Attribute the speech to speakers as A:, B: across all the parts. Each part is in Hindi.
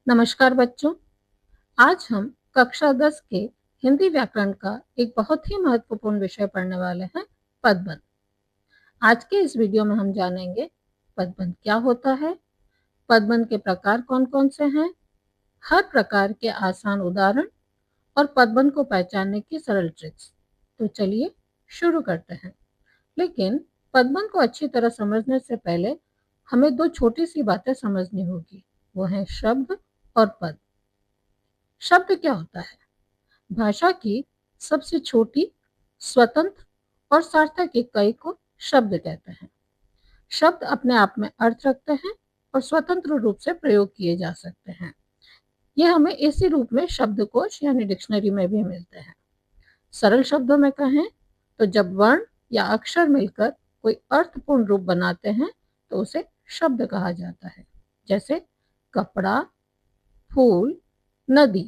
A: नमस्कार बच्चों। आज हम कक्षा 10 के हिंदी व्याकरण का एक बहुत ही महत्वपूर्ण विषय पढ़ने वाले हैं, पदबंध। आज के इस वीडियो में हम जानेंगे पदबंध क्या होता है, पदबंध के प्रकार कौन-कौन से हैं, हर प्रकार के आसान उदाहरण और पदबंध को पहचानने की सरल ट्रिक्स। तो चलिए शुरू करते हैं। लेकिन पदबंध को अच्छी तरह समझने से पहले हमें दो छोटी सी बातें समझनी होगी, वो हैं शब्द और पद। शब्द क्या होता है? भाषा की सबसे छोटी, स्वतंत्र और सार्थक इकाई को शब्द कहते हैं। शब्द अपने आप में अर्थ रखते हैं और स्वतंत्र रूप से प्रयोग किए जा सकते हैं। यह हमें इसी रूप में शब्दकोश यानी डिक्शनरी में भी मिलते हैं। सरल शब्दों में कहें तो जब वर्ण या अक्षर मिलकर कोई अर्थपूर्ण रूप बनाते हैं तो उसे शब्द कहा जाता है, जैसे कपड़ा, फूल, नदी।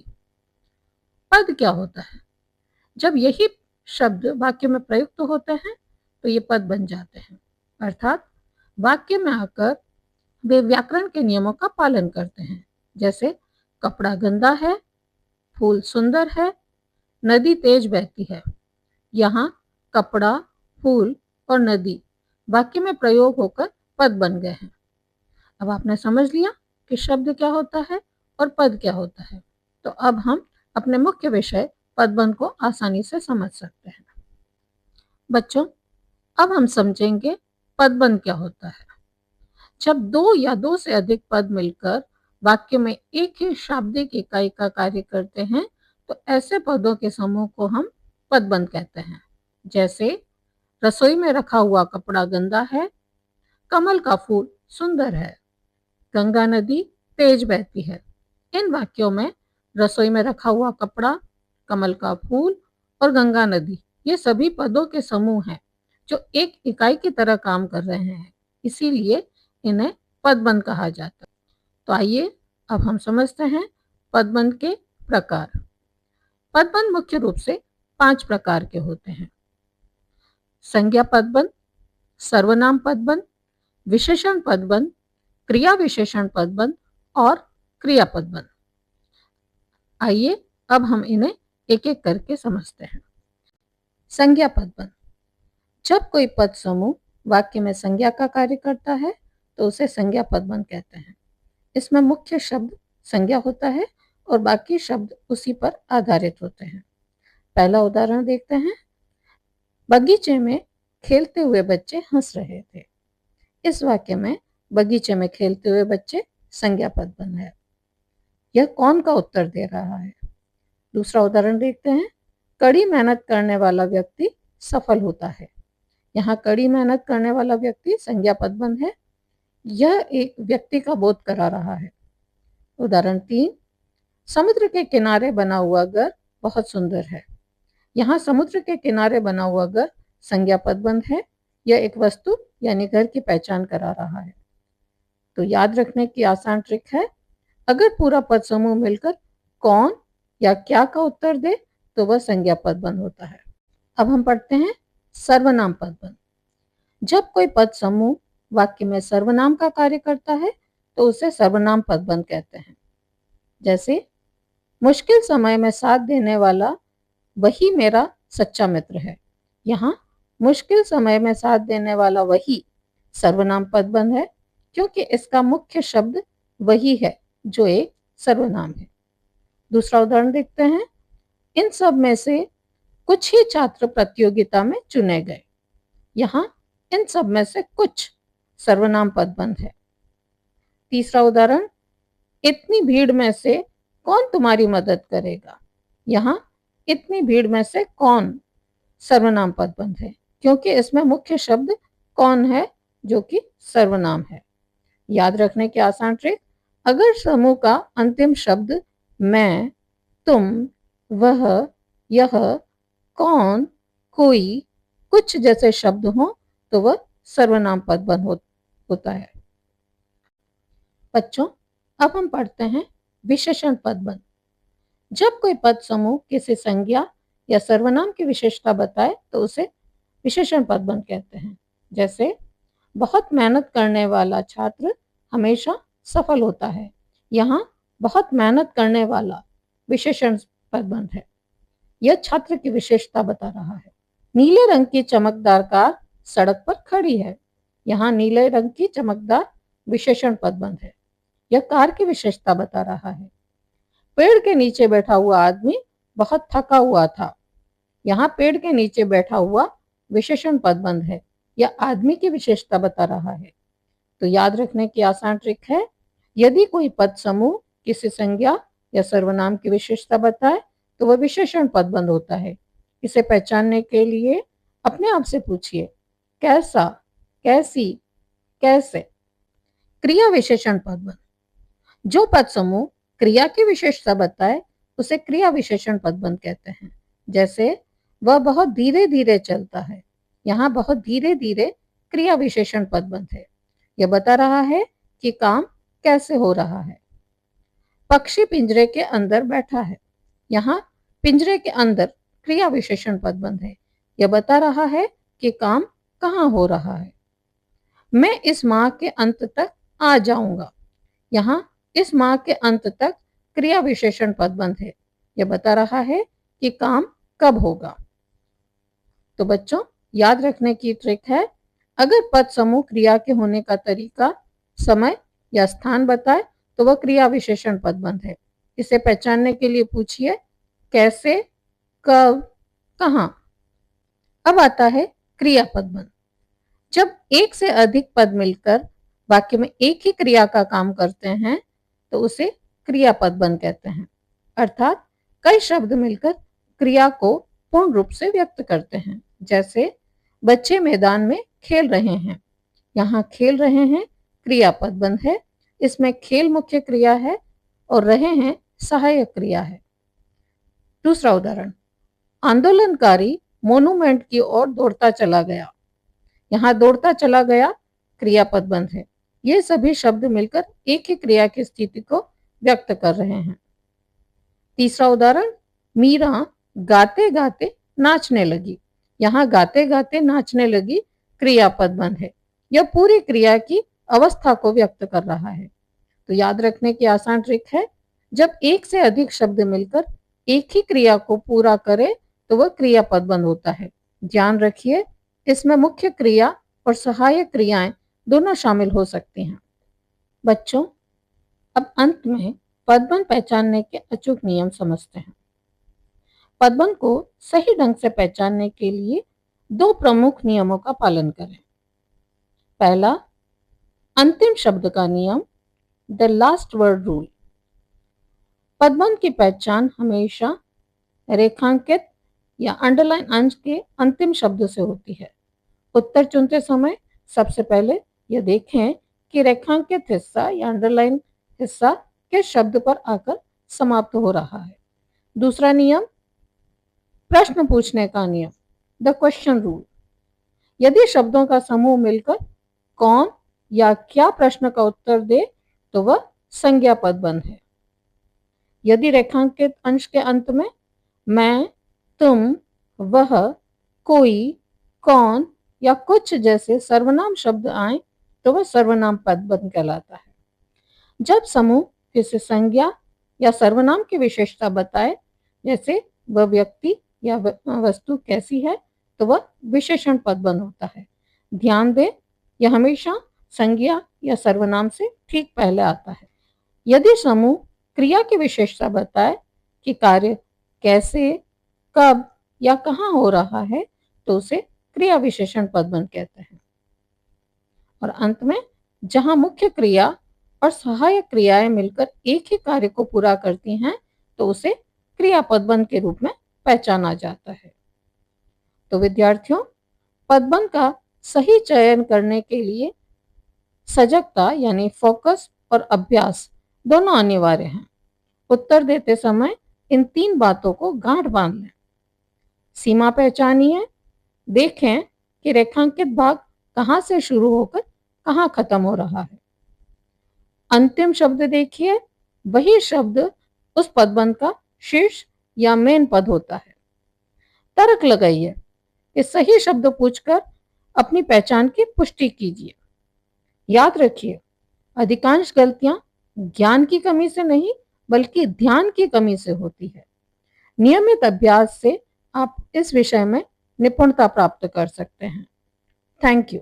A: पद क्या होता है? जब यही शब्द वाक्य में प्रयुक्त होते हैं तो ये पद बन जाते हैं, अर्थात वाक्य में आकर वे व्याकरण के नियमों का पालन करते हैं, जैसे कपड़ा गंदा है, फूल सुंदर है, नदी तेज बहती है। यहाँ कपड़ा, फूल और नदी वाक्य में प्रयोग होकर पद बन गए हैं। अब आपने समझ लिया कि शब्द क्या होता है और पद क्या होता है, तो अब हम अपने मुख्य विषय पदबंध को आसानी से समझ सकते हैं। बच्चों, अब हम समझेंगे पदबंध क्या होता है। जब दो या दो से अधिक पद मिलकर वाक्य में एक ही शाब्दिक इकाई का कार्य करते हैं तो ऐसे पदों के समूह को हम पदबंध कहते हैं। जैसे रसोई में रखा हुआ कपड़ा गंदा है, कमल का फूल सुंदर है, गंगा नदी तेज बहती है। इन वाक्यों में रसोई में रखा हुआ कपड़ा, कमल का फूल और गंगा नदी ये सभी पदों के समूह हैं जो एक इकाई की तरह काम कर रहे हैं, इसीलिए इन्हें पदबंध कहा जाता है। तो आइए अब हम समझते हैं पदबंध के प्रकार। पदबंध मुख्य रूप से 5 प्रकार के होते हैं। संज्ञा पदबंध, सर्वनाम पदबंध, विशेषण पदबंध, क्रिया विशेषण पदबंध और क्रिया पदबंध। आइए अब हम इन्हें एक एक करके समझते हैं। संज्ञा पदबंध। जब कोई पद समूह वाक्य में संज्ञा का कार्य करता है तो उसे संज्ञा पदबंध कहते हैं। इसमें मुख्य शब्द संज्ञा होता है और बाकी शब्द उसी पर आधारित होते हैं। पहला उदाहरण देखते हैं। बगीचे में खेलते हुए बच्चे हंस रहे थे। इस वाक्य में बगीचे में खेलते हुए बच्चे संज्ञा पदबंध है। यह कौन का उत्तर दे रहा है? दूसरा उदाहरण देखते हैं। कड़ी मेहनत करने वाला व्यक्ति सफल होता है। यहाँ कड़ी मेहनत करने वाला व्यक्ति संज्ञा पदबंध है। यह एक व्यक्ति का बोध करा रहा है। उदाहरण 3। समुद्र के किनारे बना हुआ घर बहुत सुंदर है। यहाँ समुद्र के किनारे बना हुआ घर संज्ञा पदबंध है। यह एक वस्तु यानी घर की पहचान करा रहा है। तो याद रखने की आसान ट्रिक है, अगर पूरा पद समूह मिलकर कौन या क्या का उत्तर दे तो वह संज्ञा पदबंध होता है। अब हम पढ़ते हैं सर्वनाम पदबंध। जब कोई पद समूह वाक्य में सर्वनाम का कार्य करता है तो उसे सर्वनाम पदबंध कहते हैं। जैसे मुश्किल समय में साथ देने वाला वही मेरा सच्चा मित्र है। यहाँ मुश्किल समय में साथ देने वाला वही सर्वनाम पदबंध है, क्योंकि इसका मुख्य शब्द वही है जो एक सर्वनाम है। दूसरा उदाहरण देखते हैं। इन सब में से कुछ ही छात्र प्रतियोगिता में चुने गए। यहाँ इन सब में से कुछ सर्वनाम पदबंध है। तीसरा उदाहरण। इतनी भीड़ में से कौन तुम्हारी मदद करेगा। यहाँ इतनी भीड़ में से कौन सर्वनाम पदबंध है, क्योंकि इसमें मुख्य शब्द कौन है जो कि सर्वनाम है। याद रखने की आसान ट्रिक, अगर समूह का अंतिम शब्द मैं, तुम, वह, यह, कौन, कोई, कुछ जैसे शब्द हो तो वह सर्वनाम पदबंध होता है। बच्चों, अब हम पढ़ते हैं विशेषण पदबंध। जब कोई पद समूह किसी संज्ञा या सर्वनाम की विशेषता बताए तो उसे विशेषण पदबंध कहते हैं। जैसे बहुत मेहनत करने वाला छात्र हमेशा सफल होता है। यहाँ बहुत मेहनत करने वाला विशेषण पदबंध है। यह छात्र की विशेषता बता रहा है। नीले रंग की चमकदार कार सड़क पर खड़ी है। यहाँ नीले रंग की चमकदार विशेषण पदबंध है। यह कार की विशेषता बता रहा है। पेड़ के नीचे बैठा हुआ आदमी बहुत थका हुआ था। यहाँ पेड़ के नीचे बैठा हुआ विशेषण पदबंध है। यह आदमी की विशेषता बता रहा है। तो याद रखने की आसान ट्रिक है, यदि कोई पद समूह किसी संज्ञा या सर्वनाम की विशेषता बताए तो वह विशेषण पदबंध होता है। इसे पहचानने के लिए अपने आप से पूछिए, कैसा, कैसी, कैसे। क्रिया विशेषण पदबंध। जो पद समूह क्रिया की विशेषता बताए उसे क्रिया विशेषण पदबंध कहते हैं। जैसे वह बहुत धीरे धीरे चलता है। यहाँ बहुत धीरे धीरे क्रिया विशेषण पदबंध है। यह बता रहा है कि काम कैसे हो रहा है। पक्षी पिंजरे के अंदर बैठा है। यहाँ पिंजरे के अंदर क्रिया विशेषण पदबंध है। यह बता रहा है कि काम कहाँ हो रहा है। मैं इस माह के अंत तक आ जाऊंगा। यहाँ इस माह के अंत तक क्रिया विशेषण पदबंध है। यह बता रहा है कि काम कब होगा। तो बच्चों, याद रखने की ट्रिक है, अगर पद समूह क्रिया के होने का तरीका, समय या स्थान बताए तो वह क्रिया विशेषण पदबंध है। इसे पहचानने के लिए पूछिए, कैसे, कब, कहाँ। अब आता है क्रिया पदबंध। जब एक से अधिक पद मिलकर वाक्य में एक ही क्रिया का काम करते हैं तो उसे क्रिया पदबंध कहते हैं। अर्थात कई शब्द मिलकर क्रिया को पूर्ण रूप से व्यक्त करते हैं। जैसे बच्चे मैदान में खेल रहे हैं। यहाँ खेल रहे हैं क्रिया पदबंध है। इसमें खेल मुख्य क्रिया है और रहे हैं सहायक क्रिया है। दूसरा उदाहरण, आंदोलनकारी मोन्यूमेंट की ओर दौड़ता चला गया। यहाँ दौड़ता चला गया क्रिया पदबंध है। ये सभी शब्द मिलकर एक ही क्रिया की स्थिति को व्यक्त कर रहे हैं। तीसरा उदाहरण, मीरा गाते गाते नाचने लगी। यहाँ गाते गाते नाचने लगी क्रिया पदबंध है। यह पूरी क्रिया की अवस्था को व्यक्त कर रहा है। तो याद रखने की आसान ट्रिक है, जब एक से अधिक शब्द मिलकर एक ही क्रिया को पूरा करे तो वह क्रिया पदबंध होता है। ध्यान रखिए, इसमें मुख्य क्रिया और सहायक क्रियाएं दोनों शामिल हो सकती हैं। बच्चों, अब अंत में पदबंध पहचानने के अचूक नियम समझते हैं। पदबंध को सही ढंग से पहचानने के लिए दो प्रमुख नियमों का पालन करें। पहला, अंतिम शब्द का नियम, द लास्ट वर्ड रूल। पदबंध की पहचान हमेशा रेखांकित या अंडरलाइन अंश के अंतिम शब्द से होती है। उत्तर चुनते समय सबसे पहले यह देखें कि रेखांकित हिस्सा या अंडरलाइन हिस्सा किस शब्द पर आकर समाप्त हो रहा है। दूसरा नियम, प्रश्न पूछने का नियम, द क्वेश्चन रूल। यदि शब्दों का समूह मिलकर कौन या क्या प्रश्न का उत्तर दे तो वह संज्ञा पदबंध है। यदि रेखांकित अंश के अंत में मैं, तुम, वह, कोई, कौन या कुछ जैसे सर्वनाम शब्द आए तो वह सर्वनाम पदबंध कहलाता है। जब समूह किसी संज्ञा या सर्वनाम की विशेषता बताए, जैसे वह व्यक्ति या वस्तु कैसी है, तो वह विशेषण पदबंध होता है। ध्यान दें, यह हमेशा संज्ञा या सर्वनाम से ठीक पहले आता है। यदि समूह क्रिया की विशेषता बताए कि कार्य कैसे, कब या कहाँ हो रहा है तो उसे क्रिया विशेषण पदबंध कहते हैं। और अंत में जहां मुख्य क्रिया और सहायक क्रियाएं मिलकर एक ही कार्य को पूरा करती हैं तो उसे क्रिया पदबंध के रूप में पहचाना जाता है। तो विद्यार्थियों, पदबंध का सही चयन करने के लिए सजगता यानी फोकस और अभ्यास दोनों अनिवार्य हैं। उत्तर देते समय इन तीन बातों को गांठ बांध लें। सीमा पहचानिए, देखें कि रेखांकित भाग कहां से शुरू होकर कहां खत्म हो रहा है। अंतिम शब्द देखिए, वही शब्द उस पदबंध का शीर्ष या मेन पद होता है। तर्क लगाइए कि सही शब्द पूछकर अपनी पहचान की पुष्टि कीजिए। याद रखिए, अधिकांश गलतियां ज्ञान की कमी से नहीं बल्कि ध्यान की कमी से होती है। नियमित अभ्यास से आप इस विषय में निपुणता प्राप्त कर सकते हैं। Thank you.